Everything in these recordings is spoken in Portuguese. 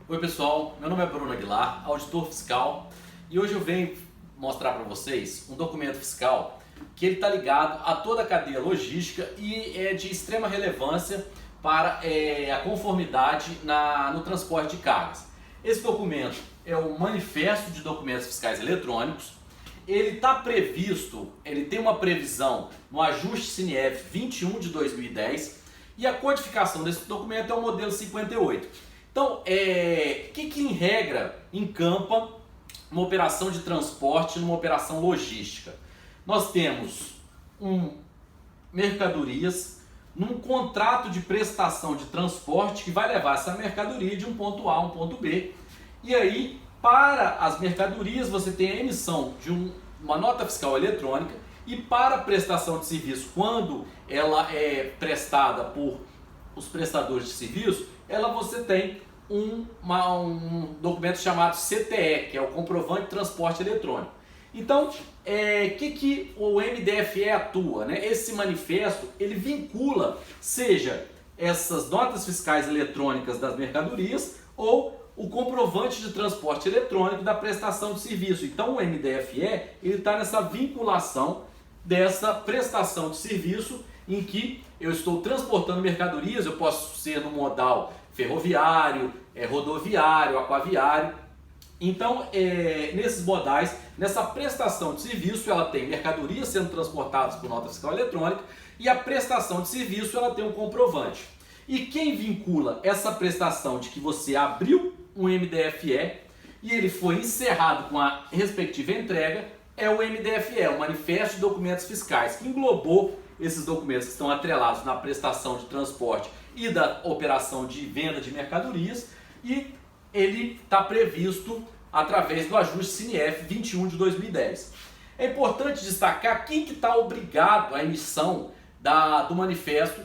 Oi pessoal, meu nome é Bruno Aguilar, auditor fiscal, e hoje eu venho mostrar para vocês um documento fiscal que ele está ligado a toda a cadeia logística e é de extrema relevância para a conformidade no transporte de cargas. Esse documento é o Manifesto de Documentos Fiscais Eletrônicos. Ele está previsto, ele tem uma previsão no ajuste CINIEF 21 de 2010 e a codificação desse documento é o modelo 58. Então, o que em regra encampa uma operação de transporte, numa operação logística? Nós temos mercadorias num contrato de prestação de transporte que vai levar essa mercadoria de um ponto A a um ponto B. E aí, para as mercadorias, você tem a emissão de uma nota fiscal eletrônica, e para a prestação de serviço, quando ela é prestada por os prestadores de serviço, você tem um documento chamado CTE, que é o Comprovante de Transporte Eletrônico. Então, que o MDFE atua, né? Esse manifesto, ele vincula, seja essas notas fiscais eletrônicas das mercadorias ou o comprovante de transporte eletrônico da prestação de serviço. Então, o MDFE ele está nessa vinculação dessa prestação de serviço em que eu estou transportando mercadorias, eu posso ser no modal ferroviário, rodoviário, aquaviário. Então, nesses modais, nessa prestação de serviço, ela tem mercadorias sendo transportadas por nota fiscal eletrônica e a prestação de serviço ela tem um comprovante. E quem vincula essa prestação de que você abriu um MDFE e ele foi encerrado com a respectiva entrega é o MDFE, o Manifesto de Documentos Fiscais, que englobou esses documentos que estão atrelados na prestação de transporte e da operação de venda de mercadorias, e ele está previsto através do ajuste CINIEF 21 de 2010. É importante destacar quem que está obrigado à emissão do Manifesto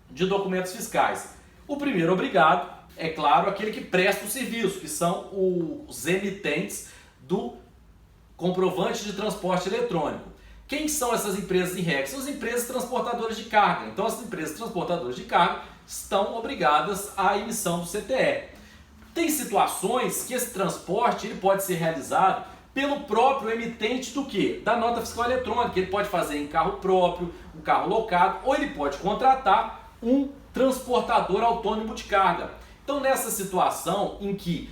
de Documentos Fiscais. O primeiro obrigado, é claro, aquele que presta o serviço, que são os emitentes do comprovante de transporte eletrônico. Quem são essas empresas em regra? São as empresas transportadoras de carga. Então, as empresas transportadoras de carga estão obrigadas à emissão do CTE. Tem situações que esse transporte ele pode ser realizado pelo próprio emitente do quê? Da nota fiscal eletrônica. Ele pode fazer em carro próprio, um carro locado, ou ele pode contratar um transportador autônomo de carga. Então, nessa situação em que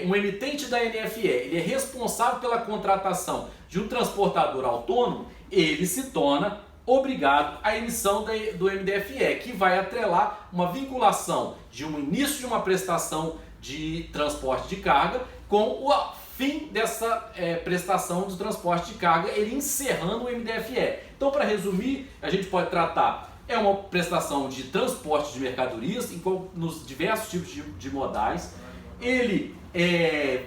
um emitente da NFE ele é responsável pela contratação de um transportador autônomo, ele se torna obrigado à emissão do MDFE, que vai atrelar uma vinculação de um início de uma prestação de transporte de carga com o fim dessa prestação do transporte de carga, ele encerrando o MDFE. Então, para resumir, a gente pode tratar uma prestação de transporte de mercadorias nos diversos tipos de modais. Ele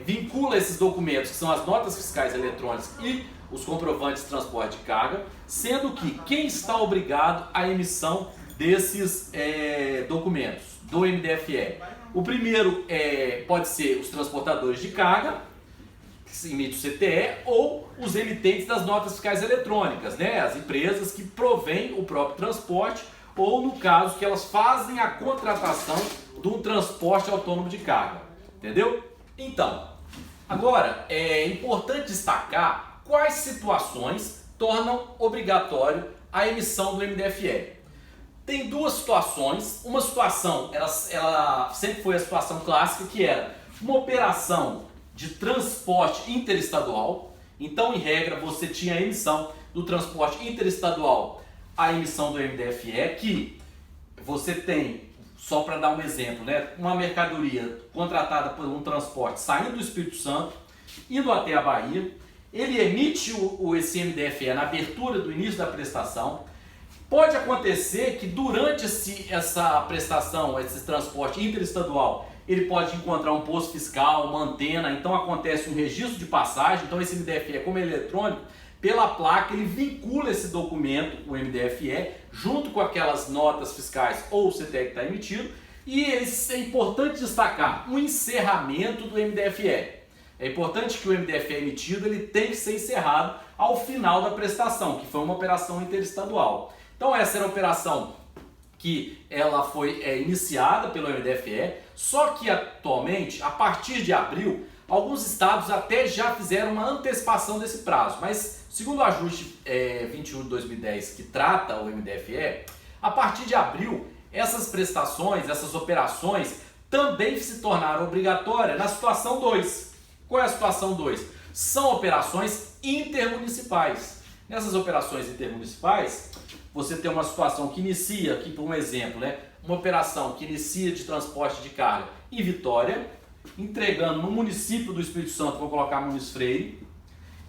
vincula esses documentos, que são as notas fiscais eletrônicas e os comprovantes de transporte de carga, sendo que quem está obrigado à emissão desses documentos do MDFE? O primeiro pode ser os transportadores de carga, que emitem o CTE, ou os emitentes das notas fiscais eletrônicas, né? As empresas que provêm o próprio transporte, ou no caso que elas fazem a contratação de um transporte autônomo de carga. Entendeu? Então, agora é importante destacar quais situações tornam obrigatório a emissão do MDFE. Tem duas situações. Uma situação, ela sempre foi a situação clássica, que era uma operação de transporte interestadual. Então, em regra, você tinha a emissão do transporte interestadual, a emissão do MDFE, que você tem, só para dar um exemplo, né, uma mercadoria contratada por um transporte saindo do Espírito Santo, indo até a Bahia, ele emite esse MDFE na abertura do início da prestação. Pode acontecer que durante essa prestação, esse transporte interestadual, ele pode encontrar um posto fiscal, uma antena, então acontece um registro de passagem. Então esse MDFE, como é eletrônico, pela placa ele vincula esse documento, o MDFE, junto com aquelas notas fiscais ou o CTE que está emitido, e é importante destacar o encerramento do MDFE. É importante que o MDFE emitido ele tem que ser encerrado ao final da prestação, que foi uma operação interestadual. Então essa era a operação que ela foi iniciada pelo MDFE, Só que atualmente, a partir de abril, alguns estados até já fizeram uma antecipação desse prazo, mas segundo o ajuste 21 de 2010 que trata o MDFE, a partir de abril, essas prestações, essas operações também se tornaram obrigatórias na situação 2. Qual é a situação 2? São operações intermunicipais. Nessas operações intermunicipais, você tem uma situação que inicia, aqui por um exemplo, né? Uma operação que inicia de transporte de carga em Vitória, entregando no município do Espírito Santo, vou colocar Muniz Freire,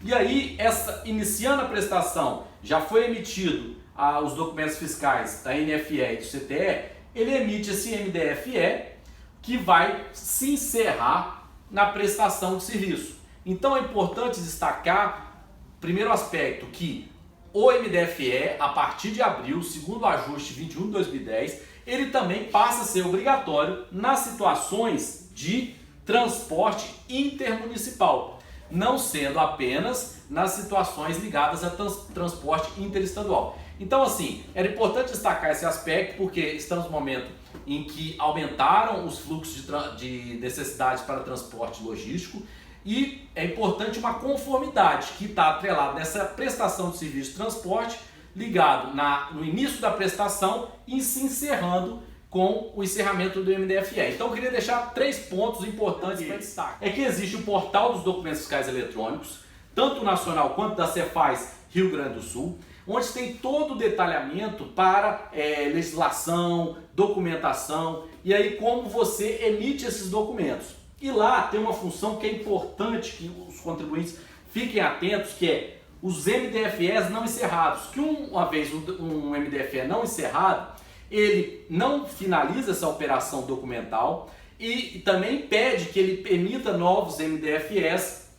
e aí, iniciando a prestação, já foi emitido os documentos fiscais da NFE e do CTE, ele emite esse MDFE que vai se encerrar na prestação de serviço. Então é importante destacar, primeiro aspecto, que o MDFE, a partir de abril, segundo o ajuste 21 de 2010, ele também passa a ser obrigatório nas situações de transporte intermunicipal, não sendo apenas nas situações ligadas a transporte interestadual. Então, assim, era importante destacar esse aspecto porque estamos no momento em que aumentaram os fluxos de necessidades para transporte logístico e é importante uma conformidade que está atrelada nessa prestação de serviço de transporte ligado no início da prestação e se encerrando com o encerramento do MDFE. Então eu queria deixar 3 pontos importantes para destaque. É que existe o portal dos documentos fiscais eletrônicos, tanto nacional quanto da Cefaz Rio Grande do Sul, onde tem todo o detalhamento para legislação, documentação e aí como você emite esses documentos. E lá tem uma função que é importante que os contribuintes fiquem atentos, que é os MDFEs não encerrados. Que uma vez um MDFE não encerrado, ele não finaliza essa operação documental e também pede que ele emita novos MDFEs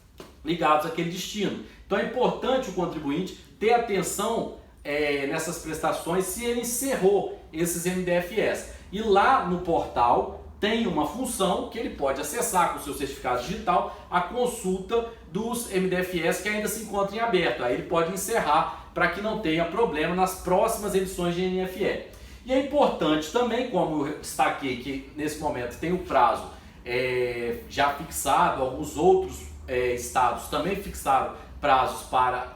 ligados àquele destino. Então é importante o contribuinte ter atenção nessas prestações se ele encerrou esses MDFEs. E lá no portal tem uma função que ele pode acessar com o seu certificado digital a consulta dos MDFEs que ainda se encontram em aberto. Aí ele pode encerrar para que não tenha problema nas próximas emissões de NFE. E é importante também, como eu destaquei que nesse momento tem o prazo já fixado, alguns outros estados também fixaram prazos para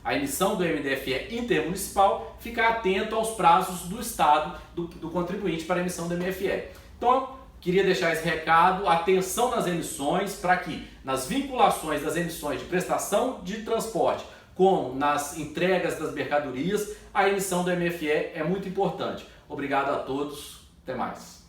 a emissão do MDFE intermunicipal, ficar atento aos prazos do estado do contribuinte para a emissão do MDFE. Então, queria deixar esse recado, atenção nas emissões, para que nas vinculações das emissões de prestação de transporte, como nas entregas das mercadorias, a emissão do MFE é muito importante. Obrigado a todos, até mais.